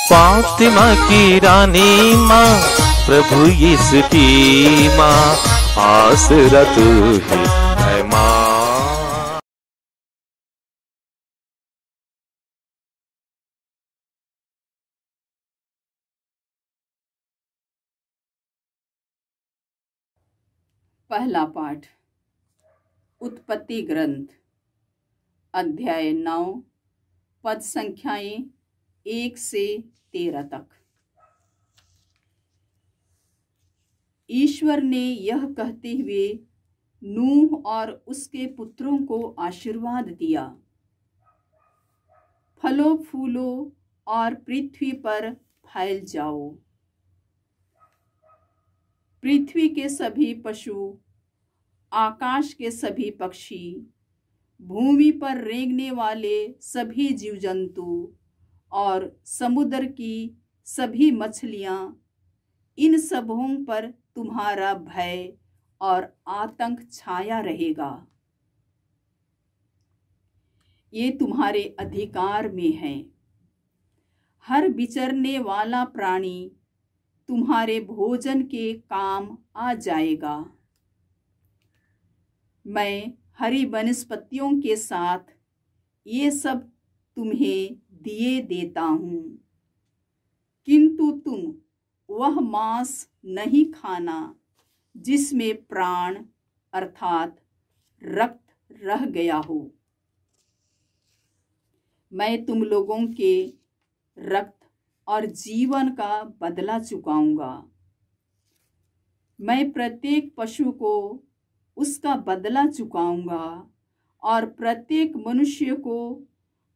फातिमा की रानी माँ, प्रभु यीशु की माँ, आसरा तू ही है माँ। पहला पाठ उत्पत्ति ग्रंथ अध्याय 9 पद संख्याएं 1 से 13 तक। ईश्वर ने यह कहते हुए नूह और उसके पुत्रों को आशीर्वाद दिया, फलो फूलो और पृथ्वी पर फैल जाओ। पृथ्वी के सभी पशु, आकाश के सभी पक्षी, भूमि पर रेंगने वाले सभी जीव जंतु और समुद्र की सभी मछलियां, इन सबों पर तुम्हारा भय और आतंक छाया रहेगा। ये तुम्हारे अधिकार में है। हर विचरने वाला प्राणी तुम्हारे भोजन के काम आ जाएगा। मैं हरी वनस्पतियों के साथ ये सब तुम्हें दिए देता हूँ, किंतु तुम वह मांस नहीं खाना जिसमें प्राण अर्थात रक्त रह गया हो। मैं तुम लोगों के रक्त और जीवन का बदला चुकाऊंगा। मैं प्रत्येक पशु को उसका बदला चुकाऊंगा और प्रत्येक मनुष्य को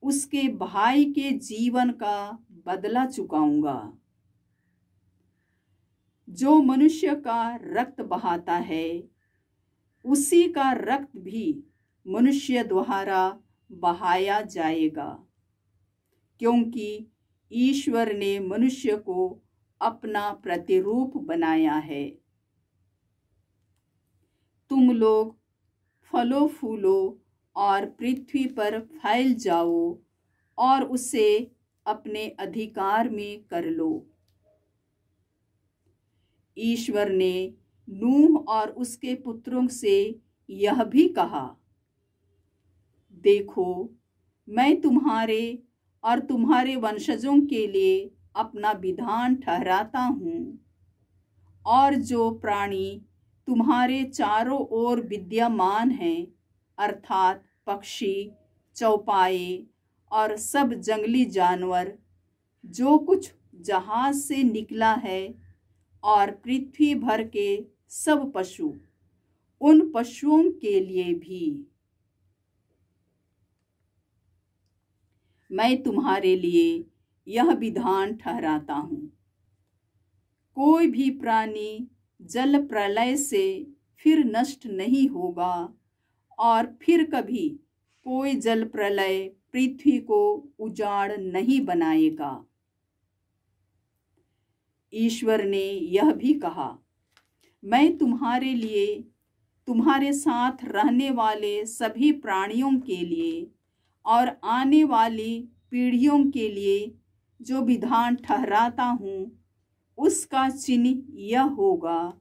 उसके भाई के जीवन का बदला चुकाऊंगा। जो मनुष्य का रक्त बहाता है, उसी का रक्त भी मनुष्य द्वारा बहाया जाएगा, क्योंकि ईश्वर ने मनुष्य को अपना प्रतिरूप बनाया है। तुम लोग फलो फूलो और पृथ्वी पर फैल जाओ और उसे अपने अधिकार में कर लो। ईश्वर ने नूह और उसके पुत्रों से यह भी कहा, देखो, मैं तुम्हारे और तुम्हारे वंशजों के लिए अपना विधान ठहराता हूँ, और जो प्राणी तुम्हारे चारों ओर विद्यमान हैं, अर्थात पक्षी, चौपाए और सब जंगली जानवर, जो कुछ जहाज से निकला है, और पृथ्वी भर के सब पशु, उन पशुओं के लिए भी मैं तुम्हारे लिए यह विधान ठहराता हूँ। कोई भी प्राणी जल प्रलय से फिर नष्ट नहीं होगा, और फिर कभी कोई जल प्रलय पृथ्वी को उजाड़ नहीं बनाएगा। ईश्वर ने यह भी कहा, मैं तुम्हारे लिए, तुम्हारे साथ रहने वाले सभी प्राणियों के लिए और आने वाली पीढ़ियों के लिए जो विधान ठहराता हूँ, उसका चिन्ह यह होगा,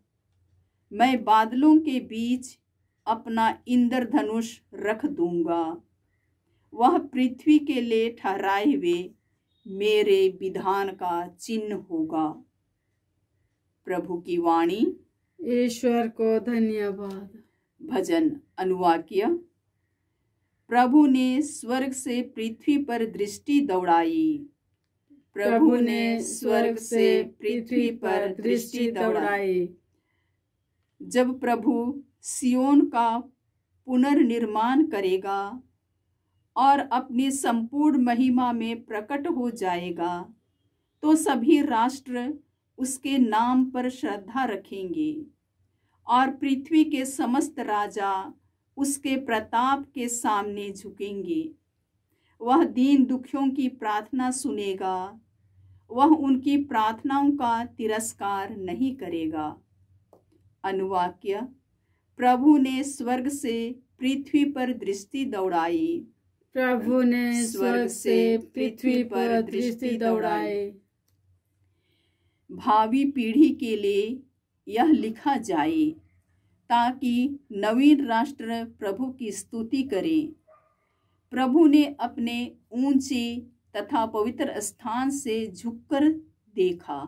मैं बादलों के बीच अपना इंद्रधनुष रख दूंगा। वह पृथ्वी के लिए ठहराए हुए मेरे विधान का चिन्ह होगा। प्रभु की वाणी। ईश्वर को धन्यवाद। भजन अनुवाक्य। प्रभु ने स्वर्ग से पृथ्वी पर दृष्टि दौड़ाई। प्रभु ने स्वर्ग से पृथ्वी पर दृष्टि दौड़ाई। जब प्रभु सियोन का पुनर्निर्माण करेगा और अपनी संपूर्ण महिमा में प्रकट हो जाएगा, तो सभी राष्ट्र उसके नाम पर श्रद्धा रखेंगे और पृथ्वी के समस्त राजा उसके प्रताप के सामने झुकेंगे। वह दीन दुखियों की प्रार्थना सुनेगा, वह उनकी प्रार्थनाओं का तिरस्कार नहीं करेगा। अनुवाक्य। प्रभु ने स्वर्ग से पृथ्वी पर दृष्टि दौड़ाई। प्रभु ने स्वर्ग से पृथ्वी पर दृष्टि दौड़ाई। भावी पीढ़ी के लिए यह लिखा जाए, ताकि नवीन राष्ट्र प्रभु की स्तुति करें। प्रभु ने अपने ऊंचे तथा पवित्र स्थान से झुककर देखा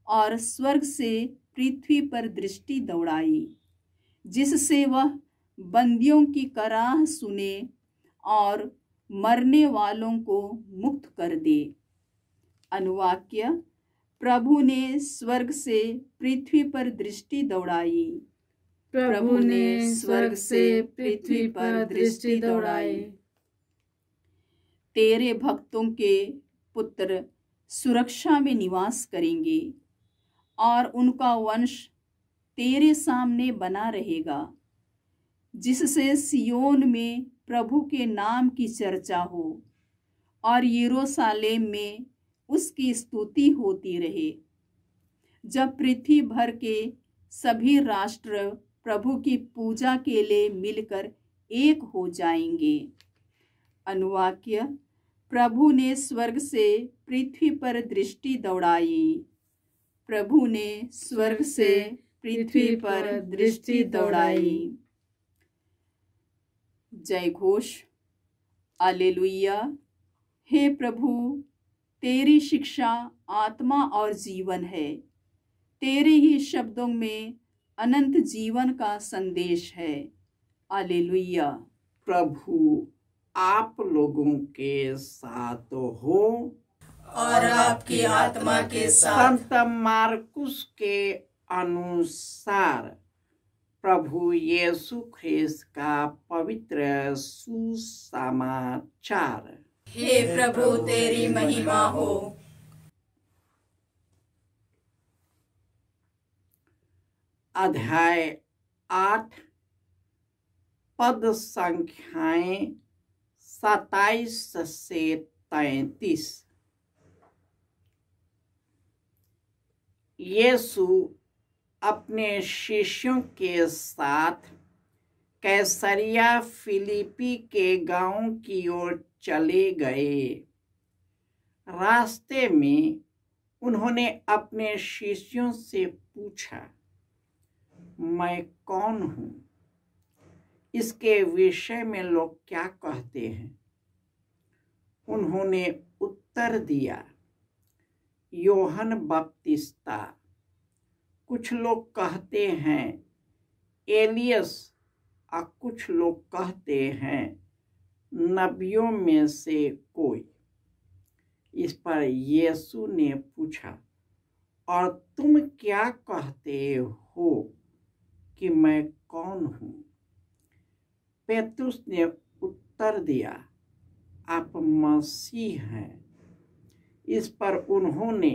और स्वर्ग से पृथ्वी पर दृष्टि दौड़ाई, जिससे वह बंदियों की कराह सुने और मरने वालों को मुक्त कर दे। अनुवाक्य: प्रभु ने स्वर्ग से पृथ्वी पर दृष्टि दौड़ाई। प्रभु ने स्वर्ग से पृथ्वी पर दृष्टि दौड़ाई। तेरे भक्तों के पुत्र सुरक्षा में निवास करेंगे और उनका वंश तेरे सामने बना रहेगा, जिससे सियोन में प्रभु के नाम की चर्चा हो और यरूशलेम में उसकी स्तुति होती रहे। जब पृथ्वी भर के सभी राष्ट्र प्रभु की पूजा के लिए मिलकर एक हो जाएंगे। अनुवाक्य: प्रभु ने स्वर्ग से पृथ्वी पर दृष्टि दौड़ाई। प्रभु ने स्वर्ग से पृथ्वी पर दृष्टि दौड़ाई। जय घोष। हालेलुया। हे प्रभु, तेरी शिक्षा आत्मा और जीवन है। तेरे ही शब्दों में अनंत जीवन का संदेश है। हालेलुया। प्रभु आप लोगों के साथ हो और आपकी आत्मा के साथ। संत मार्कुस के अनुसार प्रभु यीशु ख्रिस्त का पवित्र सुसमाचार। हे प्रभु, तेरी महिमा हो। अध्याय 8 पद संख्याएं 27 से 33। यीशु अपने शिष्यों के साथ कैसरिया फिलिपी के गांव की ओर चले गए। रास्ते में उन्होंने अपने शिष्यों से पूछा, मैं कौन हूँ? इसके विषय में लोग क्या कहते हैं? उन्होंने उत्तर दिया, यूहन्ना बपतिस्ता, कुछ लोग कहते हैं एलियस, और कुछ लोग कहते हैं नबियों में से कोई। इस पर यीशु ने पूछा, और तुम क्या कहते हो कि मैं कौन हूँ? पेतरुस ने उत्तर दिया, आप मसीह हैं। इस पर उन्होंने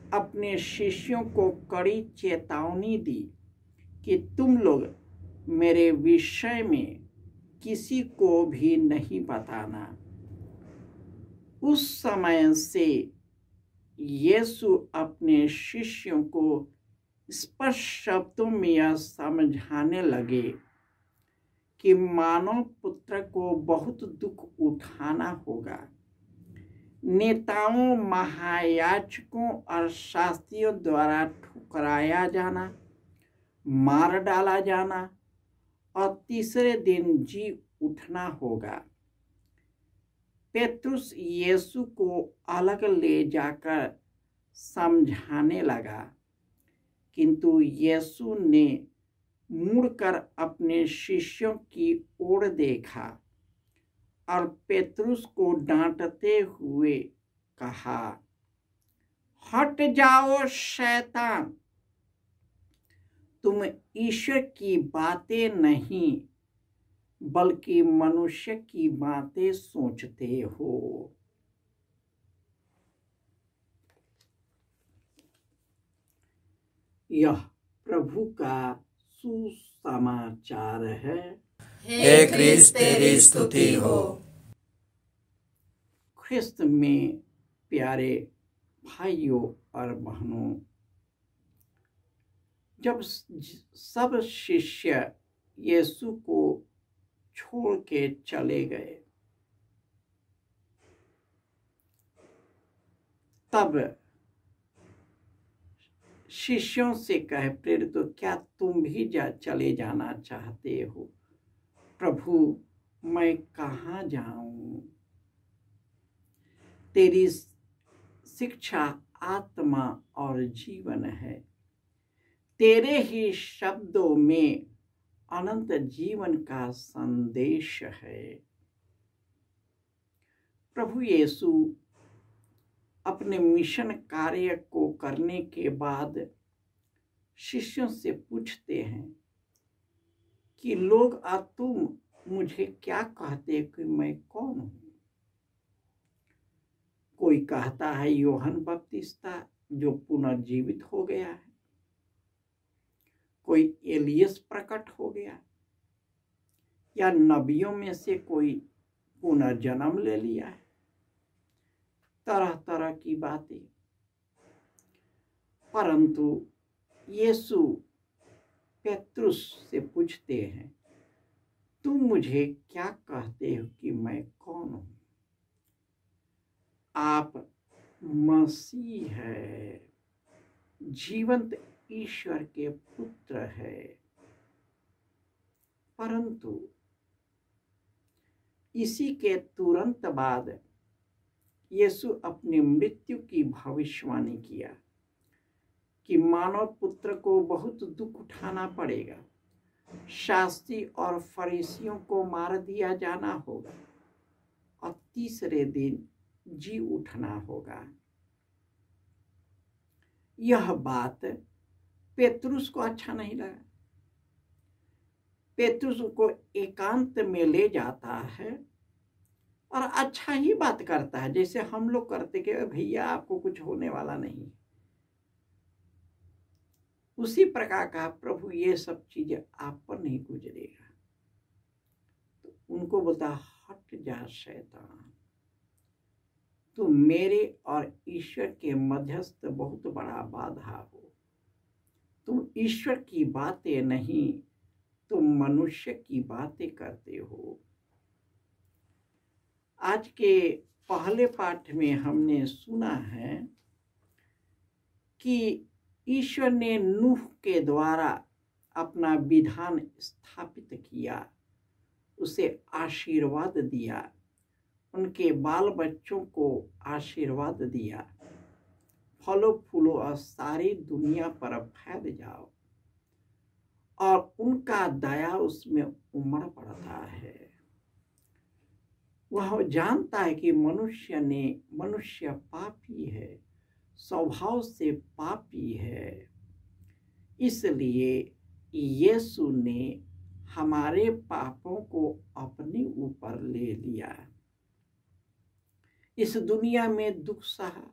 अपने शिष्यों को कड़ी चेतावनी दी कि तुम लोग मेरे विषय में किसी को भी नहीं बताना। उस समय से यीशु अपने शिष्यों को स्पष्ट शब्दों में यह समझाने लगे कि मानव पुत्र को बहुत दुख उठाना होगा। नेताओं, महायाजकों और शास्त्रियों द्वारा ठुकराया जाना, मार डाला जाना और तीसरे दिन जी उठना होगा। पेतरुस यीशु को अलग ले जाकर समझाने लगा, किंतु यीशु ने मुड़कर अपने शिष्यों की ओर देखा और पेतरुस को डांटते हुए कहा, हट जाओ शैतान, तुम ईश्वर की बातें नहीं बल्कि मनुष्य की बातें सोचते हो। यह प्रभु का सुसमाचार है। हे क्रिस्त, तेरी स्तुति हो। ख्रिस्त में प्यारे भाइयों और बहनों, जब सब शिष्य यीशु को छोड़ के चले गए, तब शिष्यों से कहे, प्रेरित तो क्या तुम भी चले जाना चाहते हो? प्रभु, मैं कहाँ जाऊं? तेरी शिक्षा आत्मा और जीवन है। तेरे ही शब्दों में अनंत जीवन का संदेश है। प्रभु यीशु अपने मिशन कार्य को करने के बाद शिष्यों से पूछते हैं कि लोग तुम मुझे क्या कहते कि मैं कौन हूं? कोई कहता है यूहन्ना बपतिस्ता जो पुनर्जीवित हो गया है, कोई एलियस प्रकट हो गया, या नबियों में से कोई पुनर्जन्म ले लिया है। तरह तरह की बातें। परंतु यीशु पेतरुस से पूछते हैं, तुम मुझे क्या कहते हो कि मैं कौन हूं? आप मसीह है, जीवंत ईश्वर के पुत्र है। परंतु इसी के तुरंत बाद यीशु अपनी मृत्यु की भविष्यवाणी किया कि मानव पुत्र को बहुत दुख उठाना पड़ेगा, शास्त्री और फरीसियों को मार दिया जाना होगा और तीसरे दिन जी उठना होगा। यह बात पेतरुस को अच्छा नहीं लगा। पेतरुस को एकांत में ले जाता है और अच्छा ही बात करता है, जैसे हम लोग करते कि भैया आपको कुछ होने वाला नहीं। उसी प्रकार का प्रभु ये सब चीजें आप पर नहीं गुजरेगा। तो उनको बोलता, हट जा शैतान, तू मेरे और ईश्वर के मध्यस्थ बहुत बड़ा बाधा हो। तुम ईश्वर की बातें नहीं, तुम मनुष्य की बातें करते हो। आज के पहले पाठ में हमने सुना है कि ईश्वर ने नूह के द्वारा अपना विधान स्थापित किया, उसे आशीर्वाद दिया, उनके बाल बच्चों को आशीर्वाद दिया, फलो फूलो और सारी दुनिया पर फैल जाओ, और उनका दया उसमें उमड़ पड़ता है। वह जानता है कि मनुष्य पापी है, स्वभाव से पापी है। इसलिए यीशु ने हमारे पापों को अपने ऊपर ले लिया, इस दुनिया में दुख सहा।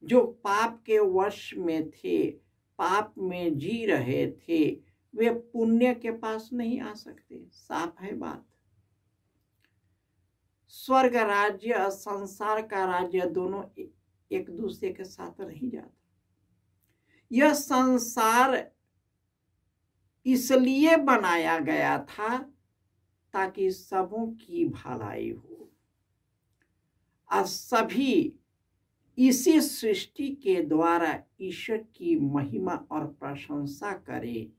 जो पाप के वश में थे, पाप में जी रहे थे, वे पुण्य के पास नहीं आ सकते। साफ है बात। स्वर्ग राज्य और संसार का राज्य दोनों एक दूसरे के साथ नहीं जाता। यह संसार इसलिए बनाया गया था ताकि सबों की भलाई हो, और सभी इसी सृष्टि के द्वारा ईश्वर की महिमा और प्रशंसा करे,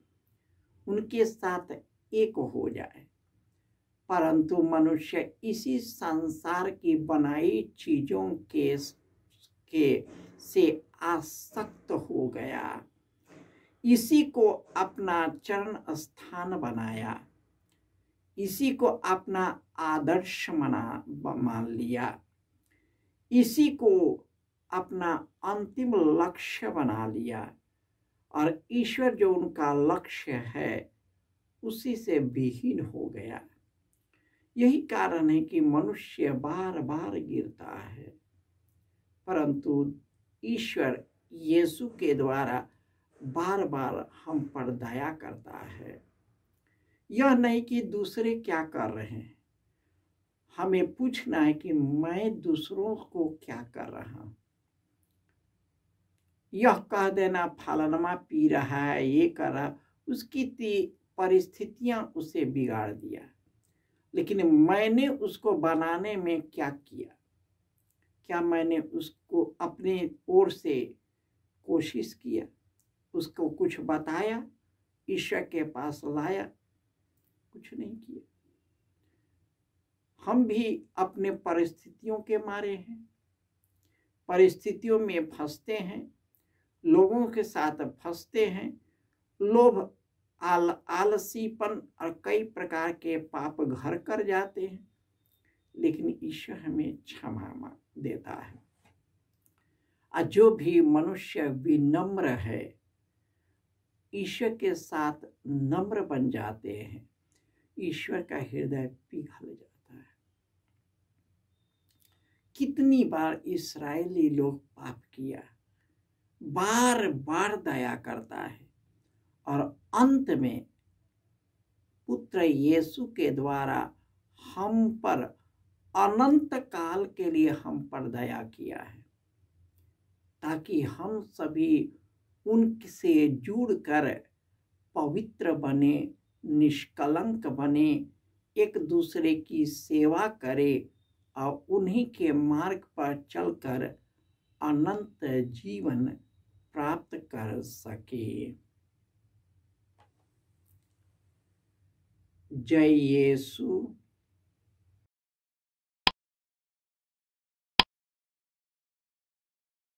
उनके साथ एक हो जाए। परंतु मनुष्य इसी संसार की बनाई चीजों के से आसक्त हो गया, इसी को अपना चरण स्थान बनाया, इसी को अपना आदर्श मान लिया, इसी को अपना अंतिम लक्ष्य बना लिया, और ईश्वर जो उनका लक्ष्य है उसी से विहीन हो गया। यही कारण है कि मनुष्य बार बार गिरता है, परंतु ईश्वर यीशु के द्वारा बार बार हम पर दया करता है। यह नहीं कि दूसरे क्या कर रहे हैं, हमें पूछना है कि मैं दूसरों को क्या कर रहा हूं। यह कह देना फलाना पी रहा है, ये कर रहा, उसकी परिस्थितियां उसे बिगाड़ दिया, लेकिन मैंने उसको बनाने में क्या किया? क्या मैंने उसको अपने ओर से कोशिश किया, उसको कुछ बताया, ईश्वर के पास लाया, कुछ नहीं किया। हम भी अपने परिस्थितियों के मारे हैं, परिस्थितियों में फंसते हैं, लोगों के साथ फंसते हैं, लोभ, आलसीपन और कई प्रकार के पाप घर कर जाते हैं, लेकिन ईश्वर हमें क्षमा देता है। और जो भी मनुष्य विनम्र है, ईश्वर के साथ नम्र बन जाते हैं, ईश्वर का हृदय पिघल जाता है। कितनी बार इस्राएली लोग पाप किया, बार बार दया करता है, और अंत में पुत्र यीशु के द्वारा हम पर अनंत काल के लिए हम पर दया किया है, ताकि हम सभी उनसे जुड़कर पवित्र बने, निष्कलंक बने, एक दूसरे की सेवा करें और उन्हीं के मार्ग पर चलकर अनंत जीवन प्राप्त कर सके। जय यीशु।